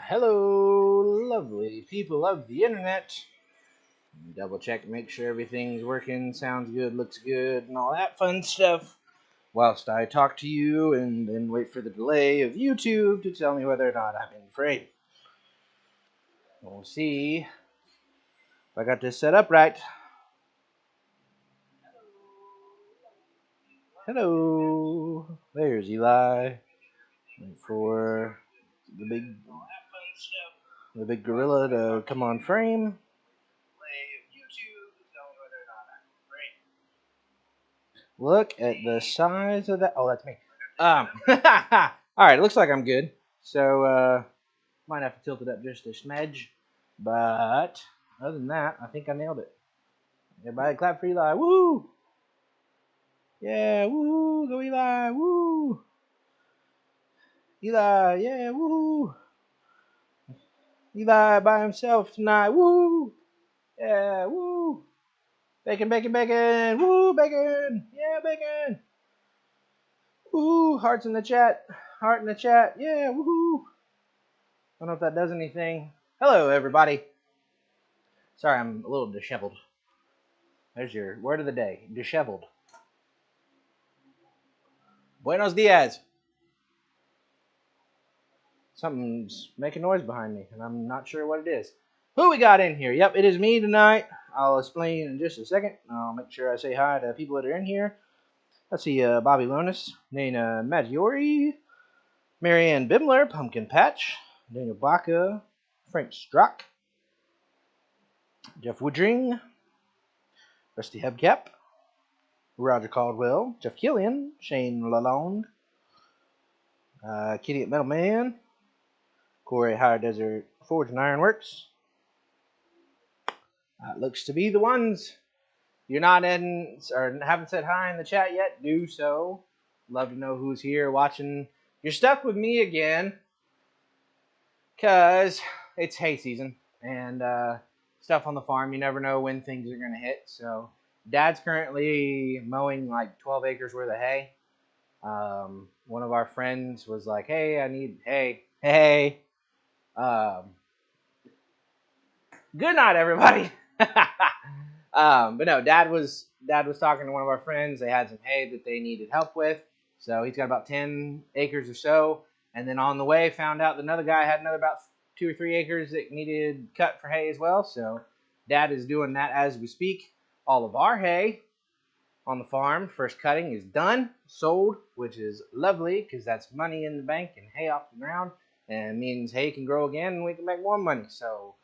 Hello, lovely people of the internet. Double check, make sure everything's working, sounds good, looks good, and all that fun stuff. Whilst I talk to you and then wait for the delay of YouTube to tell me whether or not I'm in frame. We'll see if I got this set up right. Hello, there's Eli. Wait for the big gorilla to come on frame. Look at the size of that. Oh, that's me. All right, it looks like I'm good. So, might have to tilt it up just a smidge. But, other than that, I think I nailed it. Everybody clap for Eli. Woo! Yeah, woo! Go Eli! Woo! Eli, yeah, woo! Eli by himself tonight. Woo! Yeah, woo! Bacon, bacon, bacon! Woo, bacon! Yeah, bacon! Woo! Hearts in the chat. Heart in the chat. Yeah, woohoo! I don't know if that does anything. Hello, everybody. Sorry, I'm a little disheveled. There's your word of the day. Disheveled. Buenos dias. Something's making noise behind me, and I'm not sure what it is. Who we got in here? Yep, it is me tonight. I'll explain in just a second. I'll make sure I say hi to people that are in here. Let's see, Bobby Lonis, Nana Maggiore, Marianne Bimler, Pumpkin Patch, Daniel Baca, Frank Strzok, Jeff Woodring, Rusty Hubcap, Roger Caldwell, Jeff Killian, Shane Lalonde, Kitty at Metal Man, Corey Higher Desert Forge and Ironworks. Looks to be the ones. You're not in or haven't said hi in the chat yet, do so. Love to know who's here watching. You're stuck with me again because it's hay season and stuff on the farm. You never know when things are going to hit. So Dad's currently mowing like 12 acres worth of hay. One of our friends was like, hey, I need hay. Hey. Good night, everybody. But no, Dad was talking to one of our friends. They had some hay that they needed help with, so he's got about 10 acres or so. And then on the way, found out that another guy had another about 2 or 3 acres that needed cut for hay as well. So Dad is doing that as we speak. All of our hay on the farm, first cutting, is done, sold, which is lovely because that's money in the bank and hay off the ground, and means hay can grow again and we can make more money. So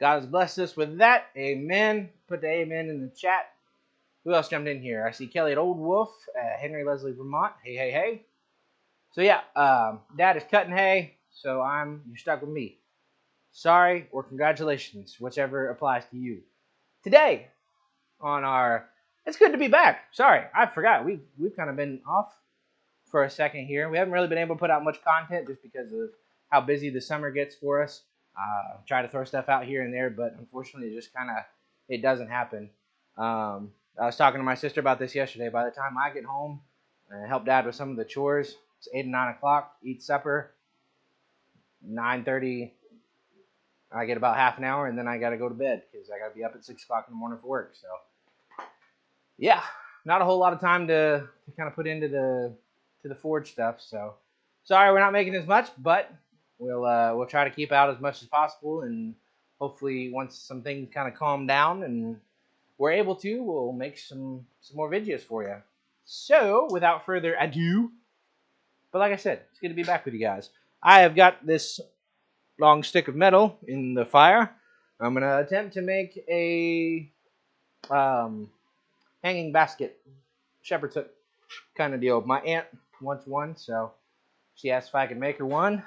God has blessed us with that. Amen. Put the amen in the chat. Who else jumped in here? I see Kelly at Old Wolf, Henry Leslie, Vermont. Hey, hey, hey. So yeah, Dad is cutting hay, so you're stuck with me. Sorry or congratulations, whichever applies to you. Today, on our, it's good to be back. Sorry, I forgot. We've kind of been off for a second here. We haven't really been able to put out much content just because of how busy the summer gets for us. Try to throw stuff out here and there, but unfortunately, it doesn't happen. I was talking to my sister about this yesterday. By the time I get home and help Dad with some of the chores, it's 8 and 9 o'clock. Eat supper. 9:30. I get about half an hour, and then I got to go to bed because I got to be up at 6 o'clock in the morning for work. So, yeah, not a whole lot of time to kind of put into the forge stuff. So, sorry we're not making as much, but we'll try to keep out as much as possible, and hopefully once some things kind of calm down and we're able to, we'll make some more videos for you. So, without further ado, but like I said, it's good to be back with you guys. I have got this long stick of metal in the fire. I'm going to attempt to make a hanging basket, shepherd's hook kind of deal. My aunt wants one, so she asked if I could make her one.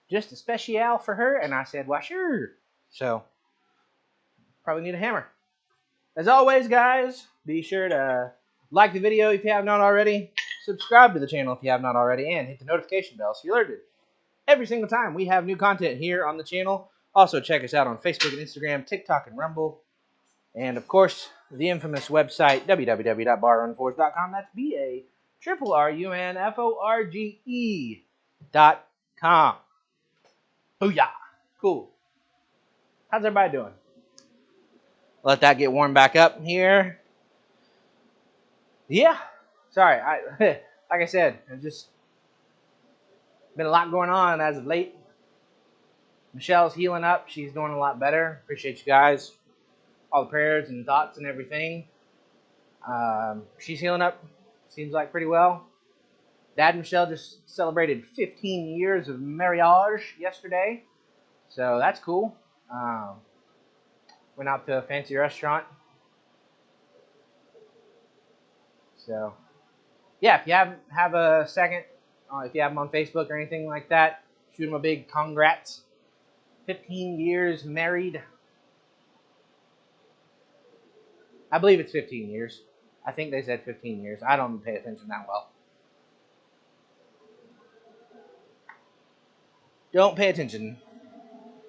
Just a special for her, and I said, why, sure. So, probably need a hammer. As always, guys, be sure to like the video if you have not already, subscribe to the channel if you have not already, and hit the notification bell so you're alerted every single time we have new content here on the channel. Also, check us out on Facebook and Instagram, TikTok, and Rumble. And, of course, the infamous website, www.barrunforge.com. That's BARRUNFORGE.com. Booyah. Cool. How's everybody doing? Let that get warmed back up here. Yeah. Sorry. Like I said, it's just been a lot going on as of late. Michelle's healing up. She's doing a lot better. Appreciate you guys. All the prayers and thoughts and everything. She's healing up. Seems like pretty well. Dad and Michelle just celebrated 15 years of marriage yesterday. So that's cool. Went out to a fancy restaurant. So, yeah, if you have a second, if you have them on Facebook or anything like that, shoot them a big congrats. 15 years married. I believe it's 15 years. I think they said 15 years. I don't pay attention that well. Don't pay attention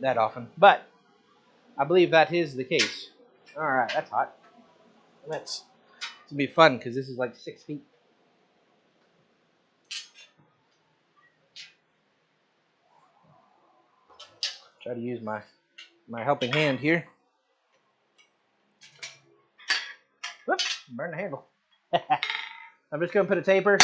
that often, but I believe that is the case. All right, that's hot. It's gonna be fun because this is like 6 feet. Try to use my helping hand here. Whoops, burn the handle. I'm just gonna put a taper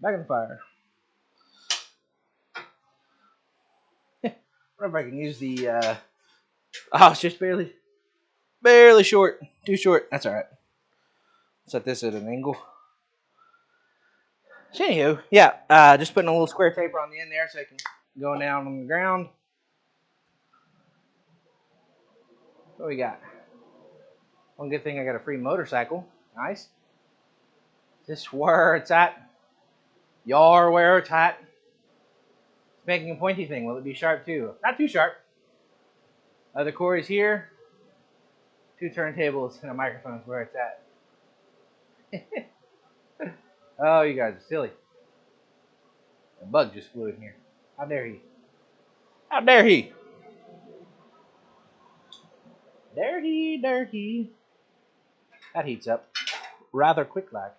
Back in the fire. I wonder if I can use the, oh, it's just barely short. Too short. That's alright. Set this at an angle. So anywho, yeah, just putting a little square taper on the end there so it can go down on the ground. What we got? One good thing, I got a free motorcycle. Nice. Is this where it's at? You're where it's at. It's making a pointy thing. Will it be sharp too? Not too sharp. Other cord is here. 2 turntables and a microphone is where it's at. Oh, you guys are silly. A bug just flew in here. How dare he? How dare he? Dare he, dare he. That heats up rather quick like.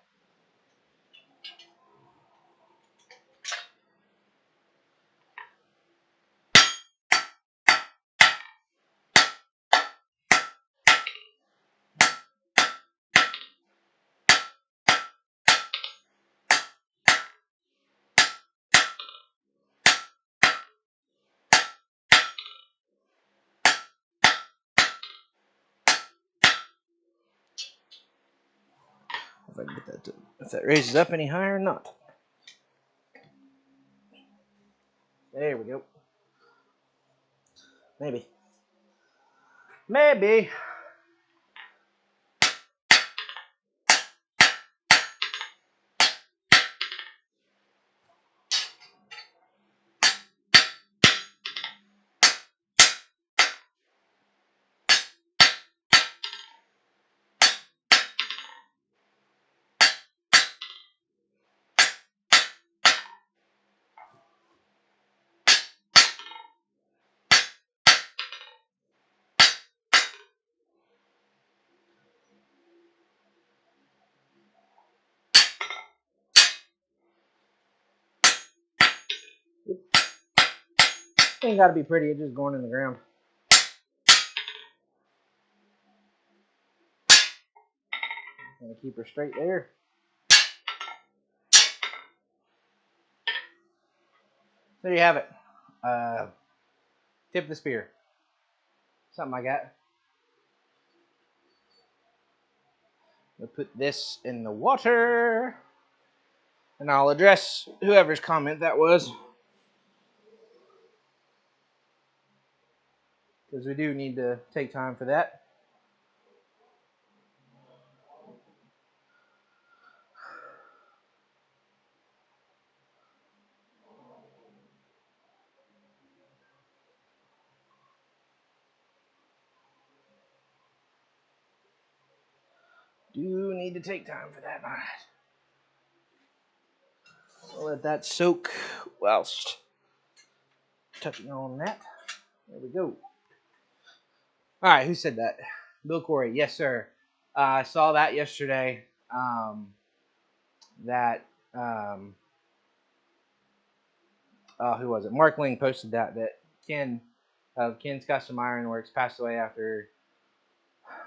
If I can get that to, if that raises up any higher or not. There we go. Maybe. Maybe. Ain't gotta be pretty, it's just going in the ground. Gonna keep her straight there. There you have it. Tip of the spear. Something like that. We'll put this in the water. And I'll address whoever's comment that was. Because we do need to take time for that. Do need to take time for that. All right. We'll let that soak whilst touching on that. There we go. All right, who said that? Bill Corey. Yes, sir. I saw that yesterday. Who was it? Mark Ling posted that Ken of Ken's Custom Iron Works passed away after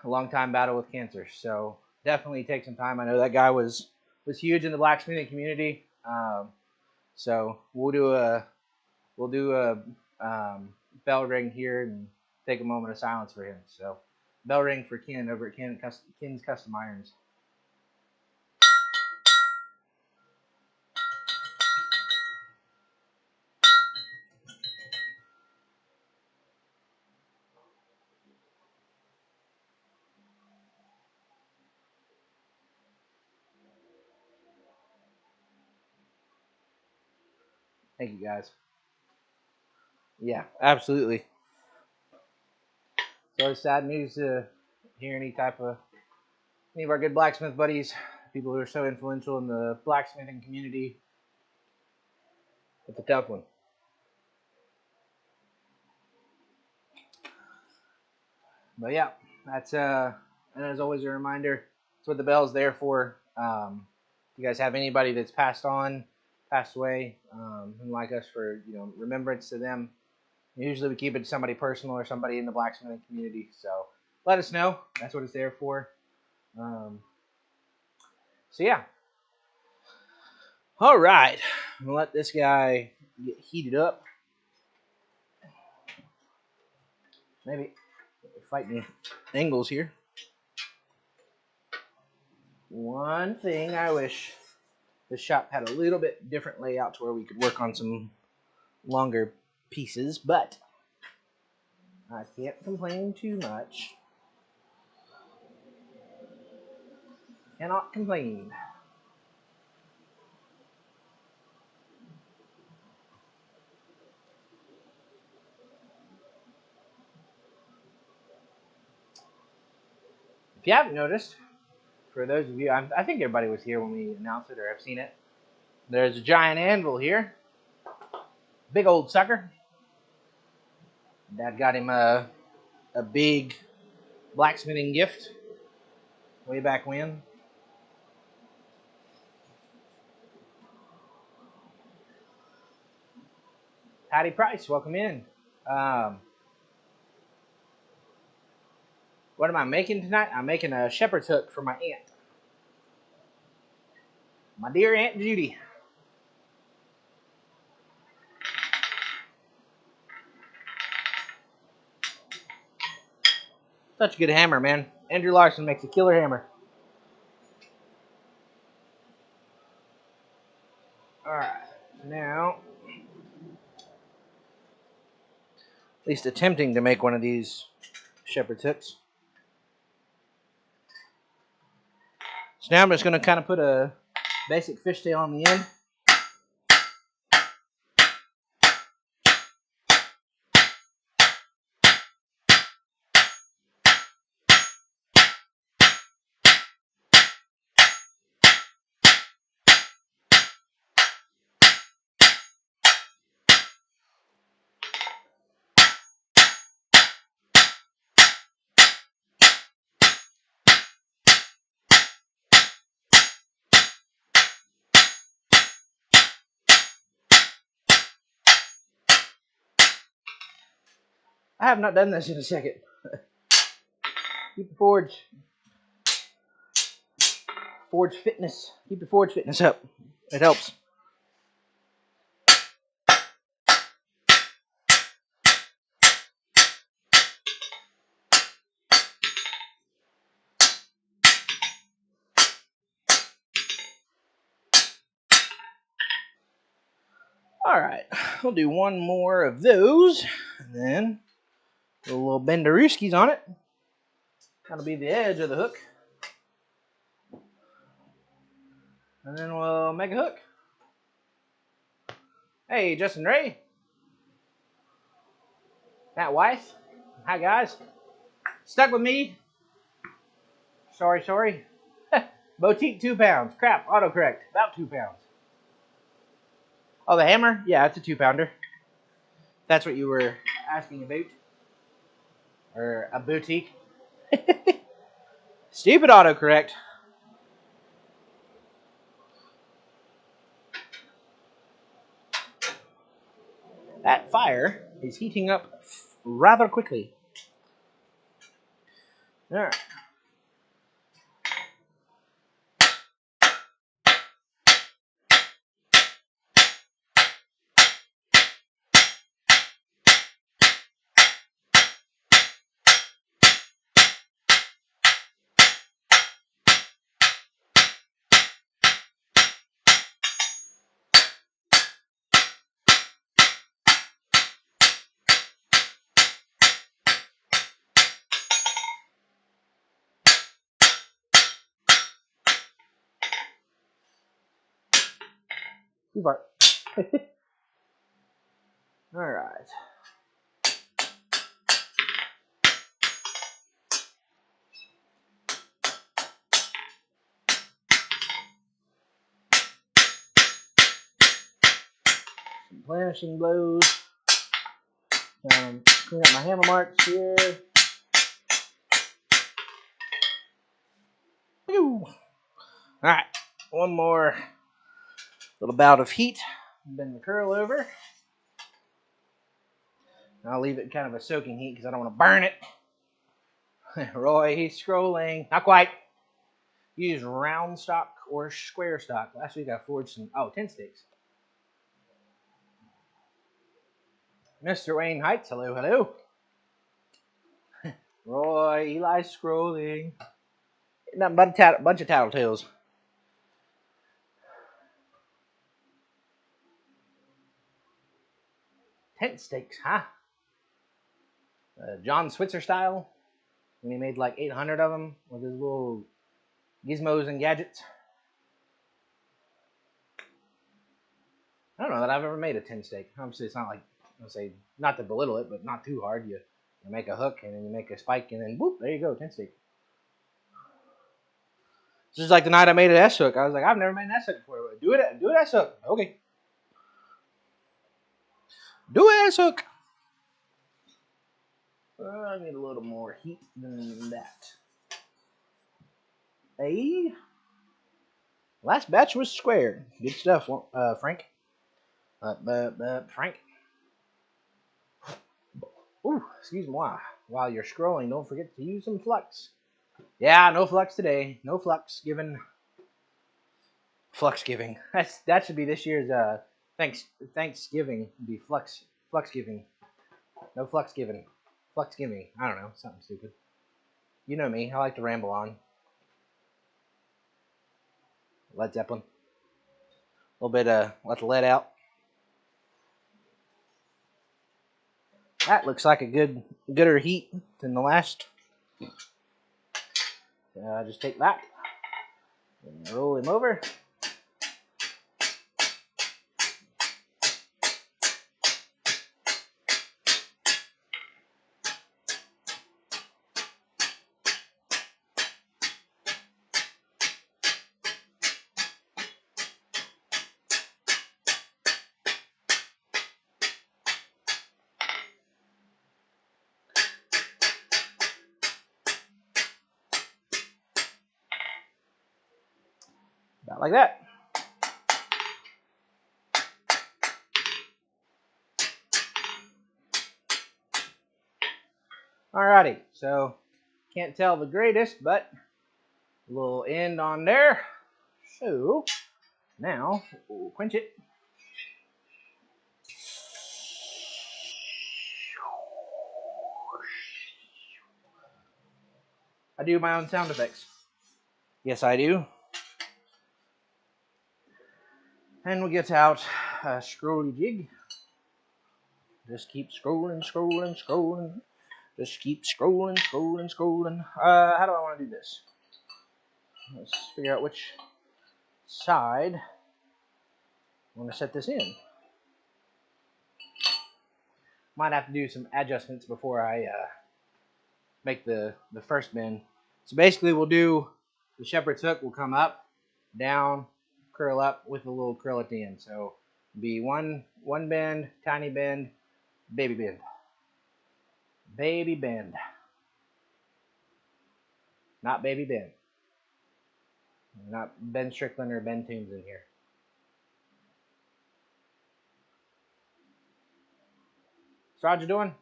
a long time battle with cancer. So definitely take some time. I know that guy was huge in the blacksmithing community. So we'll do a bell ring here and take a moment of silence for him. So bell ring for Ken over at Ken's Custom Irons. Thank you, guys. Yeah, absolutely. So it's sad news to hear any of our good blacksmith buddies, people who are so influential in the blacksmithing community. It's a tough one. But yeah, that's and as always a reminder, that's what the bell's there for. If you guys have anybody that's passed away, who like us for remembrance to them, usually we keep it to somebody personal or somebody in the blacksmithing community. So let us know. That's what it's there for. So yeah. All right, I'm gonna let this guy get heated up. Maybe fighting angles here. One thing I wish the shop had a little bit different layout to where we could work on some longer pieces, but I can't complain too much. Cannot complain. If you haven't noticed, for those of you, I think everybody was here when we announced it or have seen it. There's a giant anvil here. Big old sucker. Dad got him a big blacksmithing gift way back when. Patty Price, welcome in. Um, what am I making tonight? I'm making a shepherd's hook for my aunt. My dear Aunt Judy. Such a good hammer, man. Andrew Larson makes a killer hammer. Alright, now, at least attempting to make one of these shepherd's hooks. So now I'm just going to kind of put a basic fishtail on the end. I have not done this in a second. Keep the forge fitness. Keep the forge fitness up. It helps. Alright, we'll do one more of those, and then put a little benderooskies on it. That'll be the edge of the hook. And then we'll make a hook. Hey, Justin Ray. Matt Weiss. Hi, guys. Stuck with me. Sorry. Boutique 2 pounds. Crap, autocorrect. About 2 pounds. Oh, the hammer? Yeah, it's a 2-pounder. That's what you were asking about. Or a boutique. Stupid autocorrect. That fire is heating up rather quickly. Alright. You bark. Alright. Some blanishing blows. Clean up my hammer marks here. Alright, one more little bout of heat. Bend the curl over. I'll leave it kind of a soaking heat because I don't want to burn it. Roy, he's scrolling. Not quite. Use round stock or square stock. Last week I forged some, 10 steaks. Mr. Wayne Heights, hello, hello. Roy, Eli scrolling. Nothing but a bunch of tattletales. Tent steaks, huh? John Switzer style. And he made like 800 of them with his little gizmos and gadgets. I don't know that I've ever made a tin steak. Obviously, it's not like, I'll say, not to belittle it, but not too hard. You make a hook and then you make a spike and then whoop, there you go, tin steak. Just like the night I made an S hook. I was like, I've never made an S hook before. Do it S hook. Okay. Do it S hook. I need a little more heat than that. Hey. Last batch was square. Good stuff, Frank. Frank. Ooh, excuse me. While you're scrolling, don't forget to use some flux. Yeah, no flux today. No flux given. Flux giving. That should be this year's Thanksgiving. Be flux giving. No flux giving. Flux giving. I don't know, something stupid. You know me. I like to ramble on. Led Zeppelin. A little bit let the lead out. That looks like a gooder heat than the last. Just take that and roll him over. About like that. Alrighty, so can't tell the greatest, but a little end on there. So now we'll quench it. I do my own sound effects. Yes, I do. And we get out a scrolly jig. Just keep scrolling. Just keep scrolling. How do I want to do this? Let's figure out which side I want to set this in. Might have to do some adjustments before I make the first bend. So basically we'll do the shepherd's hook will come up, down, curl up with a little curl at the end. So be one bend, tiny bend, baby bend. Baby bend. Not baby bend. Not Ben Strickland or Ben Toombs in here. What's Roger doing?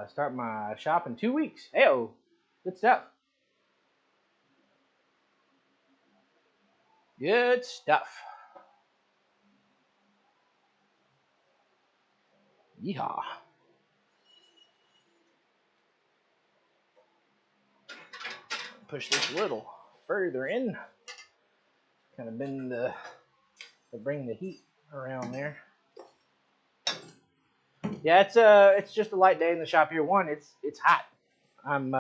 Start my shop in 2 weeks. Hey-oh. Good stuff. Good stuff. Yeehaw. Push this a little further in. Kind of bend to bring the heat around there. Yeah, it's just a light day in the shop here. One, it's hot. I'm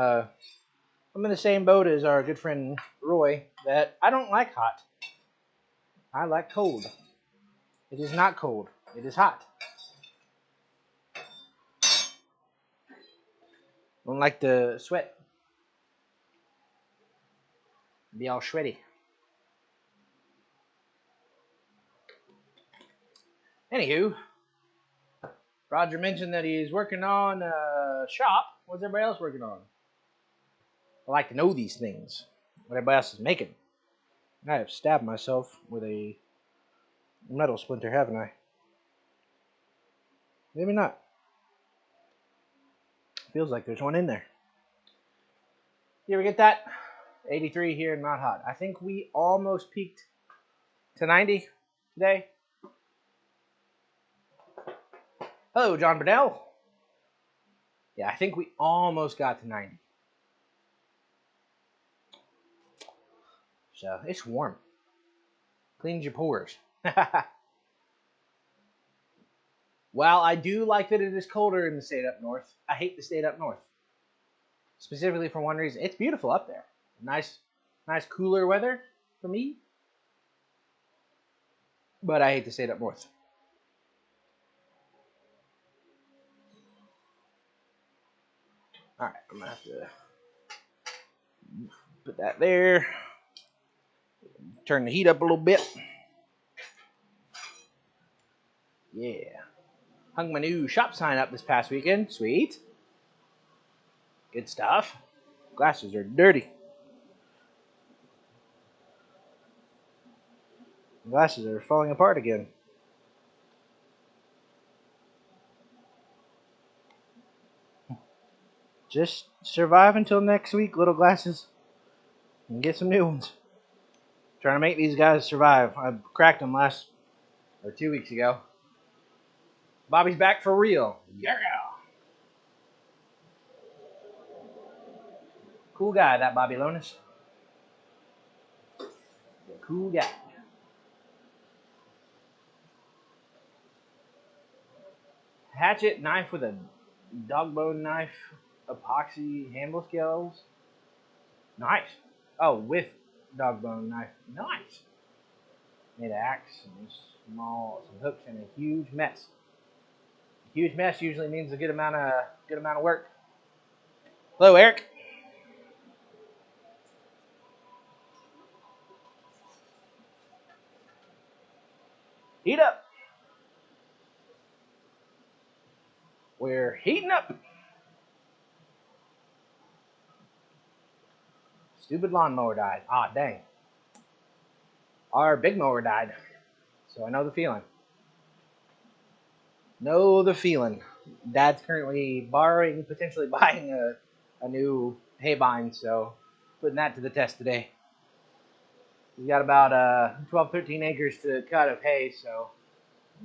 in the same boat as our good friend Roy that I don't like hot. I like cold. It is not cold. It is hot. Don't like the sweat. Be all sweaty. Anywho, Roger mentioned that he's working on a shop. What's everybody else working on? I like to know these things. What everybody else is making. I have stabbed myself with a metal splinter, haven't I? Maybe not. Feels like there's one in there. You ever get that? 83 here in Mount Hot. I think we almost peaked to 90 today. Hello, John Burnell. Yeah, I think we almost got to 90. So it's warm. Cleans your pores. While I do like that it is colder in the state up north, I hate the state up north. Specifically for one reason. It's beautiful up there. Nice cooler weather for me. But I hate the state up north. Alright, I'm gonna have to put that there. Turn the heat up a little bit. Yeah. Hung my new shop sign up this past weekend. Sweet. Good stuff. Glasses are dirty. Glasses are falling apart again. Just survive until next week, little glasses, and get some new ones. Trying to make these guys survive. I cracked them 2 weeks ago. Bobby's back for real. Yeah. Cool guy, that Bobby Lonis. Cool guy. Hatchet knife with a dog bone knife, epoxy handle scales. Nice. Oh, with dog bone knife. Nice. Made an axe, some hooks, and a huge mess. A huge mess usually means a good amount of work. Hello, Eric. Heat up. We're heating up. Stupid lawnmower died. Ah, dang. Our big mower died. So I know the feeling. Know the feeling. Dad's currently potentially buying a new hay bind, so putting that to the test today. He's got about 12, 13 acres to cut of hay, so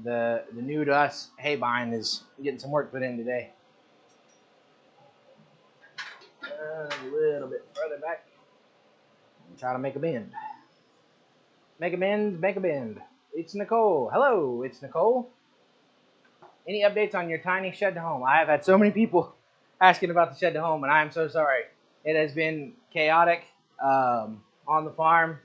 the new to us hay bind is getting some work put in today. A little bit further back. Try to make a bend. Make a bend, make a bend. It's Nicole. Hello, it's Nicole. Any updates on your tiny shed to home? I have had so many people asking about the shed to home, and I am so sorry. It has been chaotic on the farm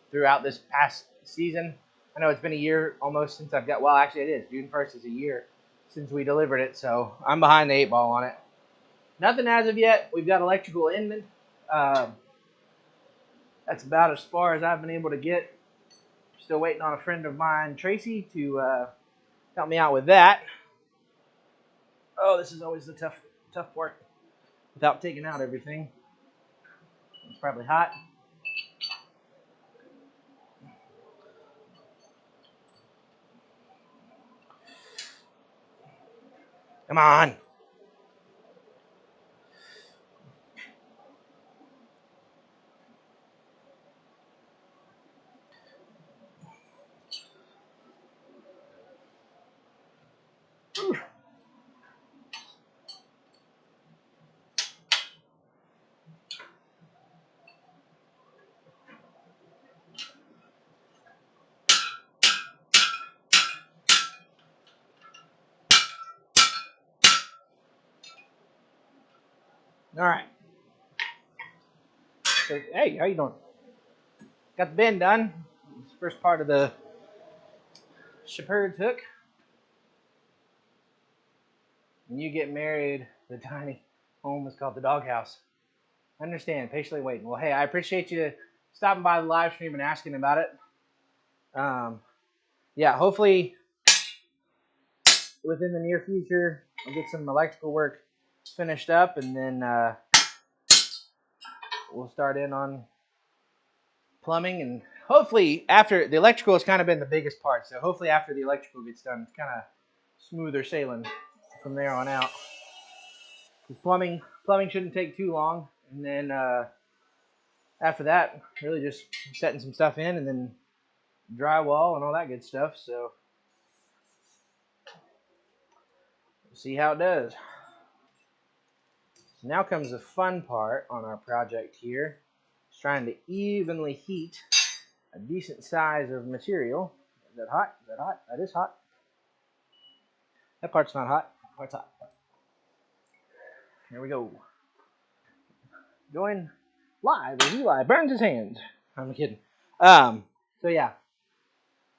throughout this past season. I know it's been a year almost since actually it is. June 1st is a year since we delivered it, so I'm behind the 8 ball on it. Nothing as of yet. We've got electrical inland. That's about as far as I've been able to get. Still waiting on a friend of mine, Tracy, to help me out with that. Oh, this is always the tough part without taking out everything. It's probably hot. Come on. All right. So, hey, how you doing? Got the bend done. It's the first part of the shepherd's hook. When you get married, the tiny home is called the doghouse. I understand. Patiently waiting. Well, hey, I appreciate you stopping by the live stream and asking about it. Yeah, hopefully within the near future, I'll get some electrical work finished up, and then we'll start in on plumbing, and hopefully after the electrical has kind of been the biggest part, so hopefully after the electrical gets done, it's kind of smoother sailing from there on out. Plumbing shouldn't take too long, and then after that, really just setting some stuff in and then drywall and all that good stuff. So we'll see how it does. So now comes the fun part on our project here. It's trying to evenly heat a decent size of material. Is that hot? Is that hot? That is hot. That part's not hot. That part's hot. Here we go. Going live as Eli burns his hands. I'm kidding. So yeah.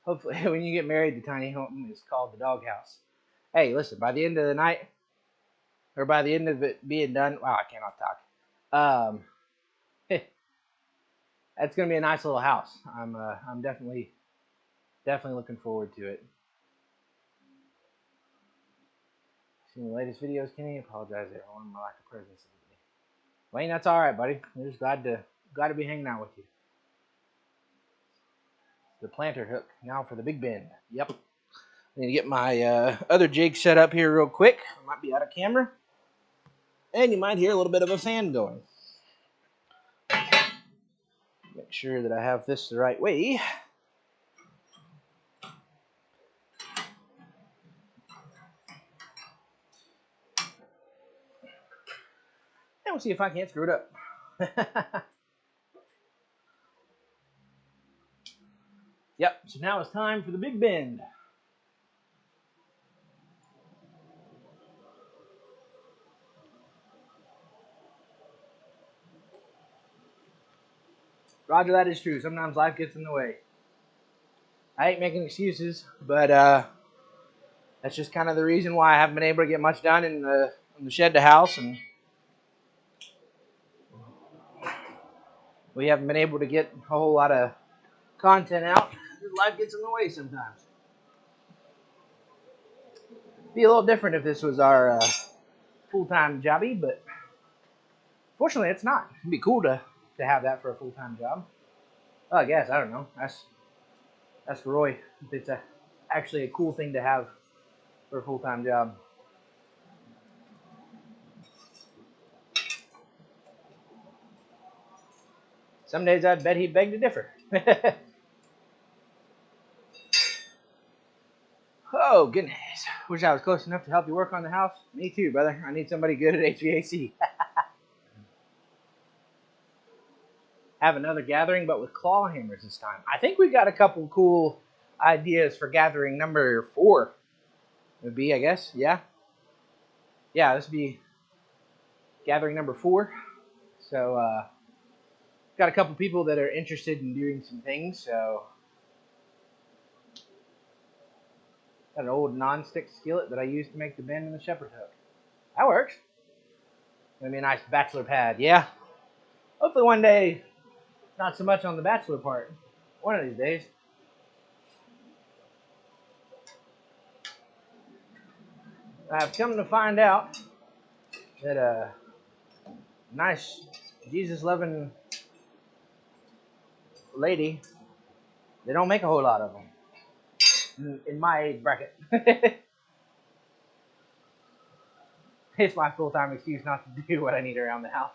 Hopefully when you get married, the tiny home is called the doghouse. Hey, listen, by the end of the night, or by the end of it being done, wow, I cannot talk. That's gonna be a nice little house. I'm definitely looking forward to it. Seen the latest videos, Kenny? Apologize everyone for my lack of presence. Wayne, that's all right, buddy. I'm just glad to be hanging out with you. The planter hook now for the big bend. Yep. I need to get my other jig set up here real quick. I might be out of camera, and you might hear a little bit of a fan going. Make sure that I have this the right way. And we'll see if I can't screw it up. Yep, so now it's time for the big bend. Roger, that is true. Sometimes life gets in the way. I ain't making excuses, but that's just kind of the reason why I haven't been able to get much done in the shed to house, and we haven't been able to get a whole lot of content out. Life gets in the way sometimes. Be a little different if this was our full-time jobby, but fortunately it's not. It'd be cool to have that for a full-time job. Well, I guess, I don't know. That's Roy. It's actually a cool thing to have for a full-time job. Some days I'd bet he'd beg to differ. Oh, goodness. Wish I was close enough to help you work on the house. Me too, brother. I need somebody good at HVAC. Have another gathering, but with claw hammers this time. I think we got a couple cool ideas for gathering number 4. It would be, I guess. Yeah. Yeah, this would be gathering number 4. So, got a couple people that are interested in doing some things, so got an old non-stick skillet that I used to make the bend in the shepherd hook. That works. Gonna be a nice bachelor pad, yeah. Hopefully one day, not so much on the bachelor part. One of these days. I've come to find out that a nice Jesus-loving lady, they don't make a whole lot of them in my age bracket. It's my full-time excuse not to do what I need around the house.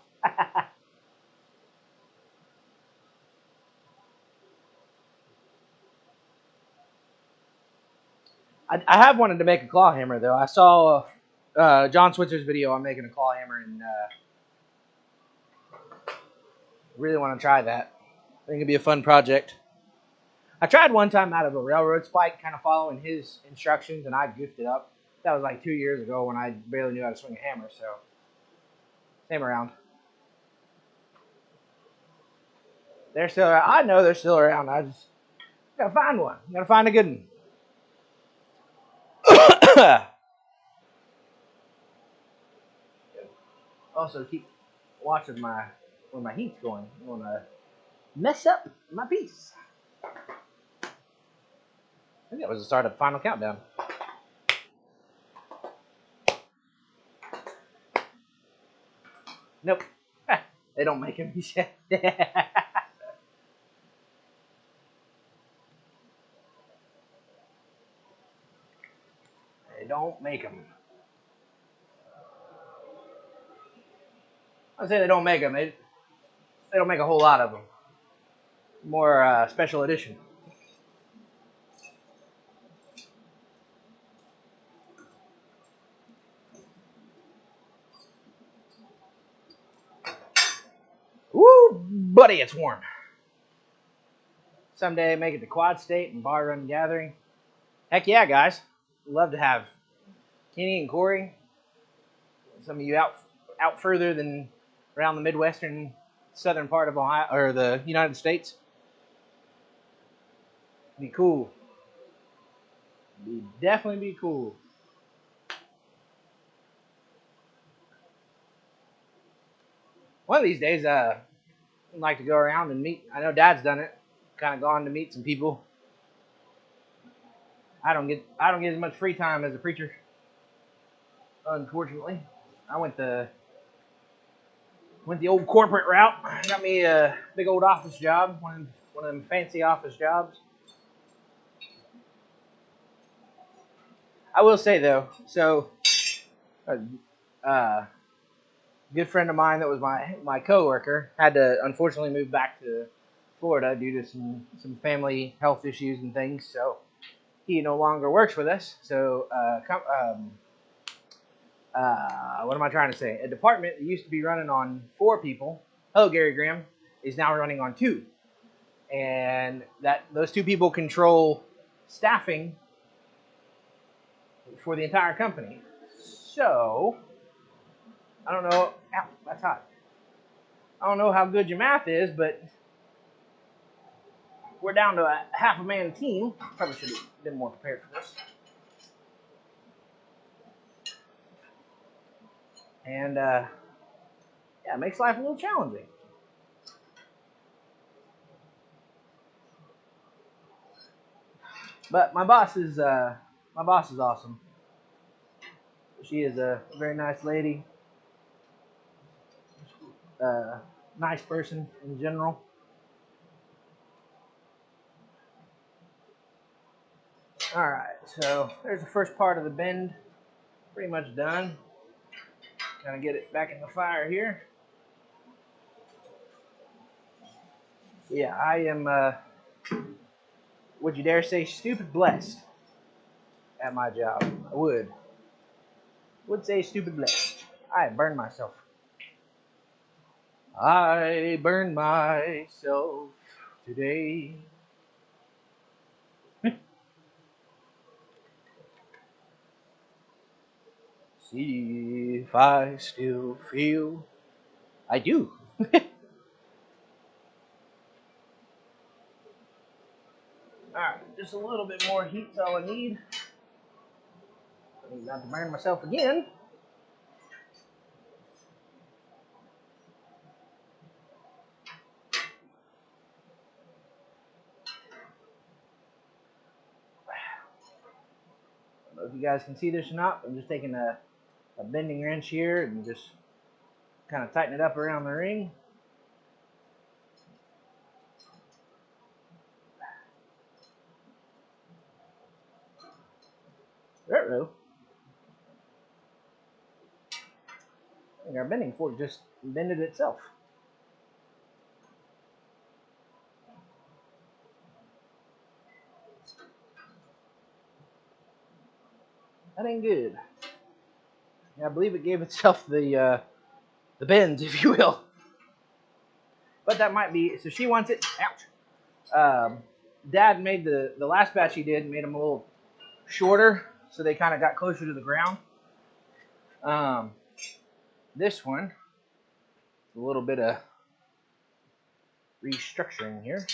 I have wanted to make a claw hammer, though. I saw John Switzer's video on making a claw hammer, and really want to try that. I think it'd be a fun project. I tried one time out of a railroad spike, kind of following his instructions, and I goofed it up. That was like 2 years ago when I barely knew how to swing a hammer, so same around. They're still around. I know they're still around. I just gotta find one. Gotta find a good one. Also, keep watching where my heat's going. I don't want to mess up my piece. I think that was the start of Final Countdown. Nope. They don't make them yet. They don't make them. I say they don't make them. They don't make a whole lot of them. More special edition. Woo, buddy, it's warm. Someday make it to Quad State and Bar Run Gathering. Heck yeah, guys. Love to have Kenny and Corey. Some of you out further than around the Midwestern southern part of Ohio or the United States. Be cool. Definitely be cool. One of these days, I'd like to go around and meet. I know Dad's done it. Kind of gone to meet some people. I don't get as much free time as a preacher, unfortunately. I went the old corporate route. Got me a big old office job, one of them fancy office jobs. I will say though, so a good friend of mine that was my coworker had to unfortunately move back to Florida due to some family health issues and things. So he no longer works with us. So what am I trying to say? A department that used to be running on 4 people, hello Gary Graham, is now running on 2. And those 2 people control staffing for the entire company. So, I don't know, ow, that's hot. I don't know how good your math is, but we're down to a half a man team. Probably should have been more prepared for this. And, yeah, it makes life a little challenging. But my boss is awesome. She is a very nice lady, nice person in general. All right, so there's the first part of the bend, pretty much done. Gonna get it back in the fire here. Yeah, I am, would you dare say, stupid blessed at my job. I would say stupid blessed. I burned myself. I burned myself today. See if I still feel. I do. Alright, just a little bit more heat's all I need. I need not to burn myself again. I don't know if you guys can see this or not. I'm just taking a bending wrench here and just kind of tighten it up around the ring. Uh-oh. I think our bending fork just bended itself. That ain't good. Yeah, I believe it gave itself the bends, if you will. But that might be, so she wants it, ouch. Dad made the last batch he did, made them a little shorter, so they kind of got closer to the ground. This one, a little bit of restructuring here.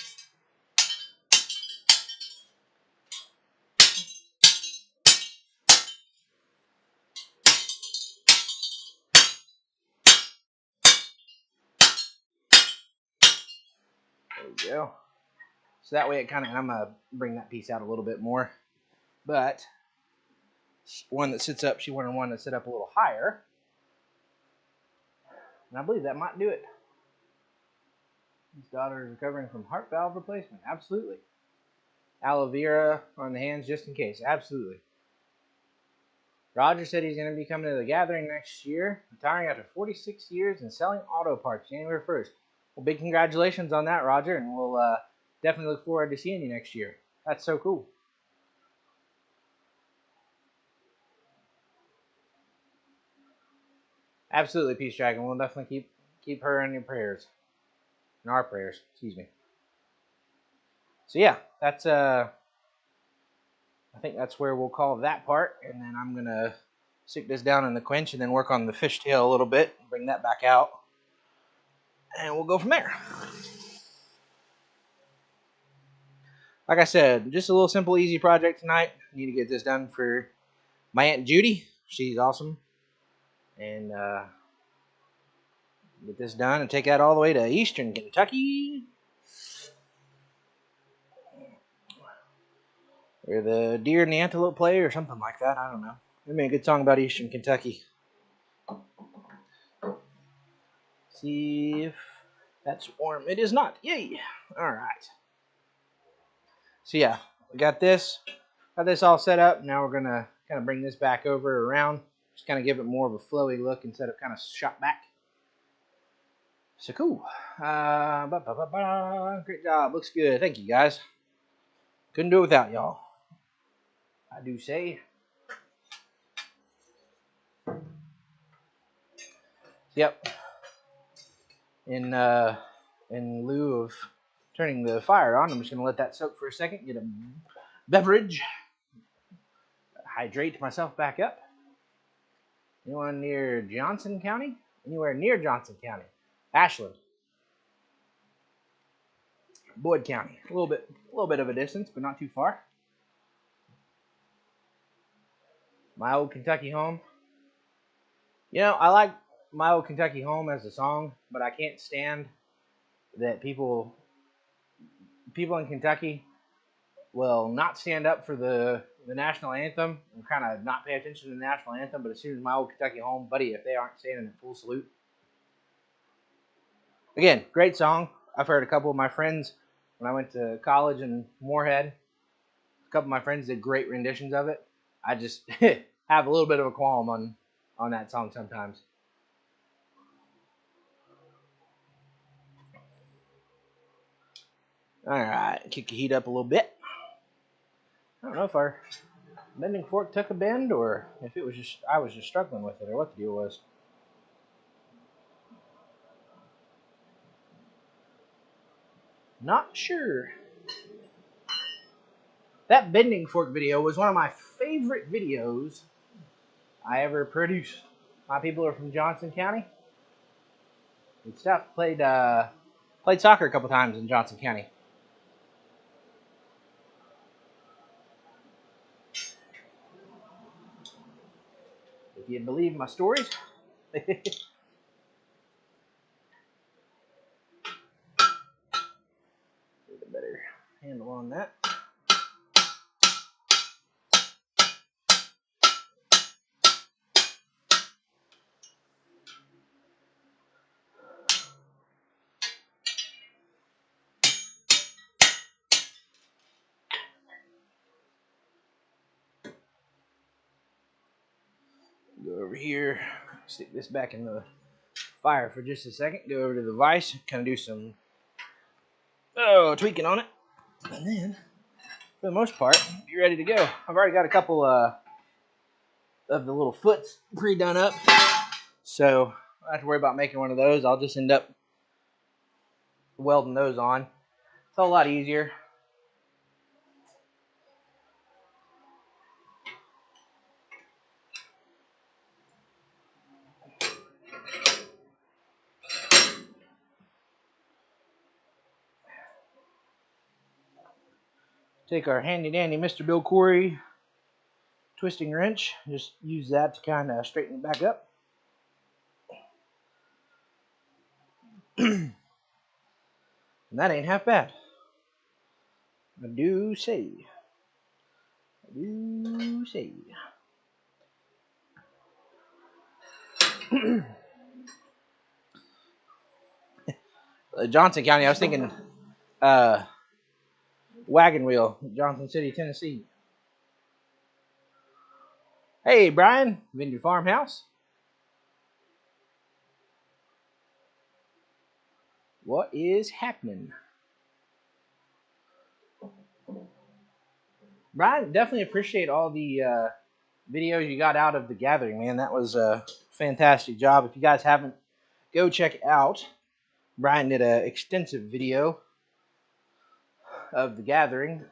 There we go. So that way it kind of, I'm going to bring that piece out a little bit more. But one that sits up, she wanted one that sit up a little higher. And I believe that might do it. His daughter is recovering from heart valve replacement. Absolutely. Aloe vera on the hands just in case. Absolutely. Roger said he's going to be coming to the gathering next year, retiring after 46 years and selling auto parts January 1st. Well, big congratulations on that, Roger, and we'll definitely look forward to seeing you next year. That's so cool. Absolutely, Peace Dragon. We'll definitely keep her in your prayers, in our prayers. Excuse me. So yeah, that's I think that's where we'll call that part, and then I'm gonna stick this down in the quench and then work on the fishtail a little bit, bring that back out, and we'll go from there. Like I said, just a little simple, easy project tonight. Need to get this done for my Aunt Judy. She's awesome, and get this done and take that all the way to Eastern Kentucky, where the deer and the antelope play, or something like that. I don't know. It'd be a good song about Eastern Kentucky. See if that's warm. It is not. Yay! All right. So yeah, we got this all set up. Now we're gonna kind of bring this back over around, just kind of give it more of a flowy look instead of kind of shot back. So cool. Great job. Looks good. Thank you guys. Couldn't do it without y'all. I do say. Yep. In lieu of turning the fire on, I'm just gonna let that soak for a second. Get a beverage. Hydrate myself back up. Anyone near Johnson County? Anywhere near Johnson County? Ashland. Boyd County. A little bit of a distance, but not too far. My Old Kentucky Home. You know, I like My Old Kentucky Home as a song, but I can't stand that people in Kentucky will not stand up for the national anthem and kind of not pay attention to the national anthem, but as soon as My Old Kentucky Home, buddy, if they aren't standing in full salute. Again, great song. I've heard a couple of my friends when I went to college in Moorhead. A couple of my friends did great renditions of it. I just have a little bit of a qualm on that song sometimes. All right, kick the heat up a little bit. I don't know if our bending fork took a bend or if it was just I was just struggling with it or what the deal was. Not sure. That bending fork video was one of my favorite videos I ever produced. My people are from Johnson County. And stuff. Played soccer a couple times in Johnson County. If you believe my stories. Get a better handle on that. Go over here, stick this back in the fire for just a second. Go over to the vise, kind of do some tweaking on it, and then for the most part, be ready to go. I've already got a couple of the little foots pre-done up, so I don't have to worry about making one of those. I'll just end up welding those on. It's a lot easier. Take our handy-dandy Mr. Bill Corey twisting wrench. Just use that to kind of straighten it back up. And that ain't half bad. I do say. Johnson County, I was thinking Wagon Wheel, Johnson City, Tennessee. Hey, Brian, Vineyard Farmhouse. What is happening? Brian, definitely appreciate all the videos you got out of the gathering, man. That was a fantastic job. If you guys haven't, go check out. Brian did an extensive video of the gathering.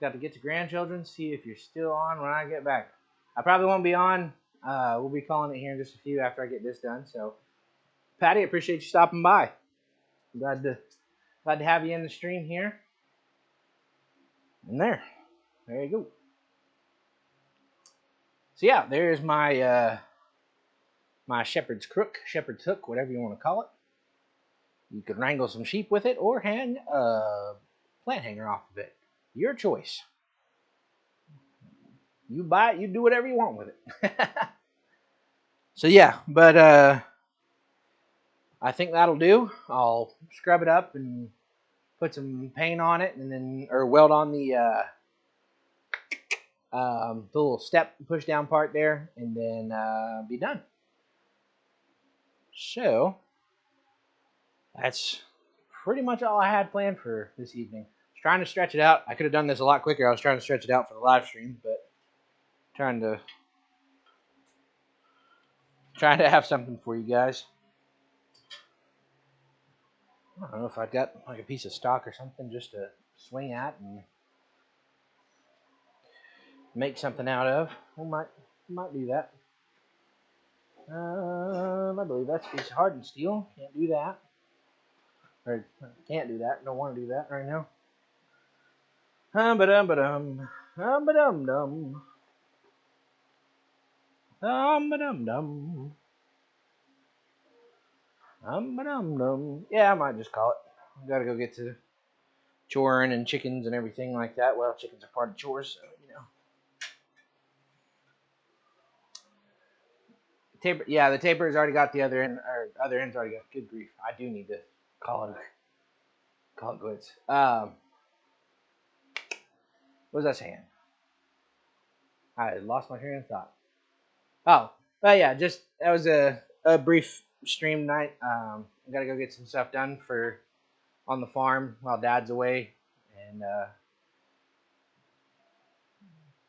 Got to get to grandchildren, see if you're still on when I get back. I probably won't be on. We'll be calling it here in just a few after I get this done. So, Patty, appreciate you stopping by. Glad to have you in the stream here. And there you go. So yeah, there's my my shepherd's crook, shepherd's hook, whatever you want to call it. You could wrangle some sheep with it or hang a plant hanger off of it. Your choice. You buy it, you do whatever you want with it. So yeah, but I think that'll do. I'll scrub it up and put some paint on it, and then weld on the little step push down part there, and then be done. So that's pretty much all I had planned for this evening. I was trying to stretch it out. I could have done this a lot quicker. I was trying to stretch it out for the live stream, but trying to have something for you guys. I don't know if I've got like a piece of stock or something just to swing at and make something out of. We might do that. I believe that's a piece of hardened steel. Can't do that. Or can't do that. Don't want to do that right now. Ba-dum. Ba-dum-dum. Ba-dum-dum. Ba-dum-dum. Yeah, I might just call it. I've got to go get to choring and chickens and everything like that. Well, chickens are part of chores, so you know. Taper, yeah, the taper's already got the other end, or other end's already got. Good grief, I do need to call it quits. What was I saying? I lost my train of thought. Oh, but yeah, just that was a brief stream night. I gotta go get some stuff done for on the farm while Dad's away, and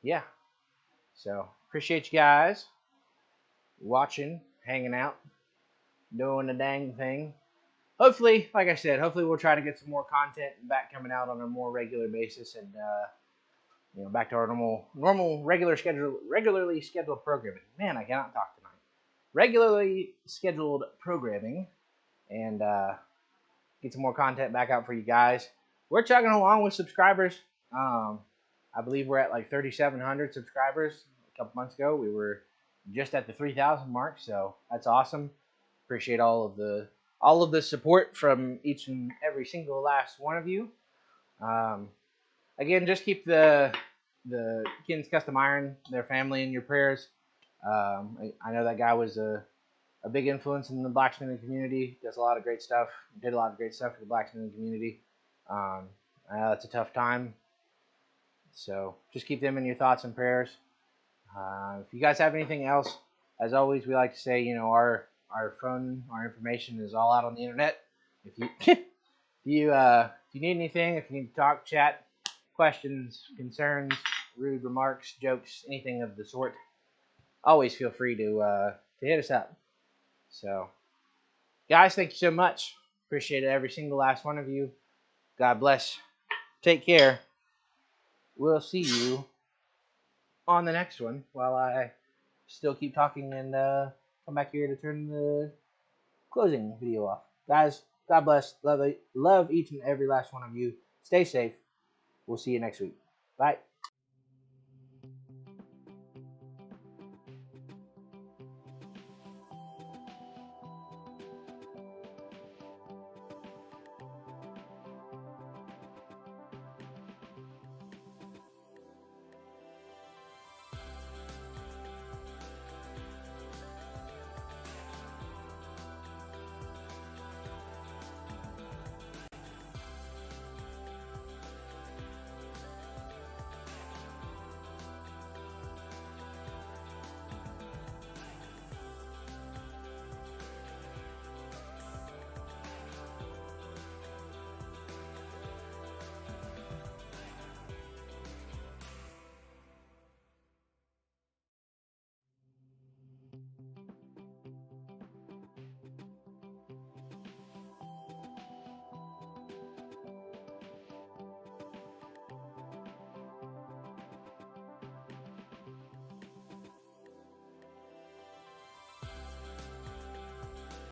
yeah. So appreciate you guys watching, hanging out, doing the dang thing. Hopefully, like I said, hopefully we'll try to get some more content back coming out on a more regular basis, and back to our normal regularly scheduled programming. Man, I cannot talk tonight. Regularly scheduled programming, and get some more content back out for you guys. We're chugging along with subscribers. I believe we're at like 3,700 subscribers. A couple months ago, we were just at the 3,000 mark, so that's awesome. Appreciate all of the support from each and every single last one of you. Again, just keep the Kins Custom Iron, their family, in your prayers. I know that guy was a big influence in the blacksmithing community. Does a lot of great stuff. Did a lot of great stuff for the blacksmithing community. I know it's a tough time, so just keep them in your thoughts and prayers. If you guys have anything else, as always, we like to say, our phone, our information is all out on the internet. If you if you need anything, if you need to talk, chat, questions, concerns, rude remarks, jokes, anything of the sort, always feel free to hit us up. So, guys, thank you so much. Appreciate it, every single last one of you. God bless. Take care. We'll see you on the next one while I still keep talking and come back here to turn the closing video off. Guys, God bless. Love each and every last one of you. Stay safe. We'll see you next week. Bye.